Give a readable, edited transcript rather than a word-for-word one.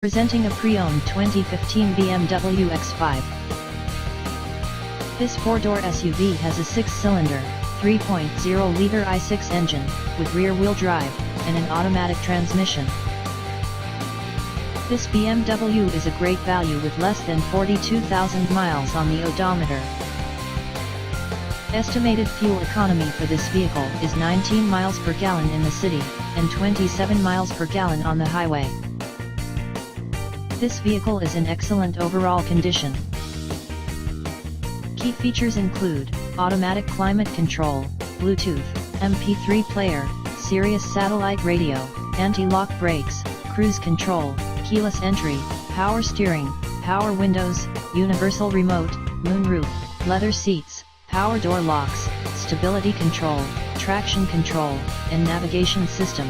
Presenting a pre-owned 2015 BMW X5. This four-door SUV has a six-cylinder, 3.0-liter i6 engine, with rear-wheel drive, and an automatic transmission. This BMW is a great value with less than 42,000 miles on the odometer. Estimated fuel economy for this vehicle is 19 miles per gallon in the city, and 27 miles per gallon on the highway. This vehicle is in excellent overall condition. Key features include automatic climate control, Bluetooth, MP3 player, Sirius satellite radio, anti-lock brakes, cruise control, keyless entry, power steering, power windows, universal remote, moonroof, leather seats, power door locks, stability control, traction control, and navigation system.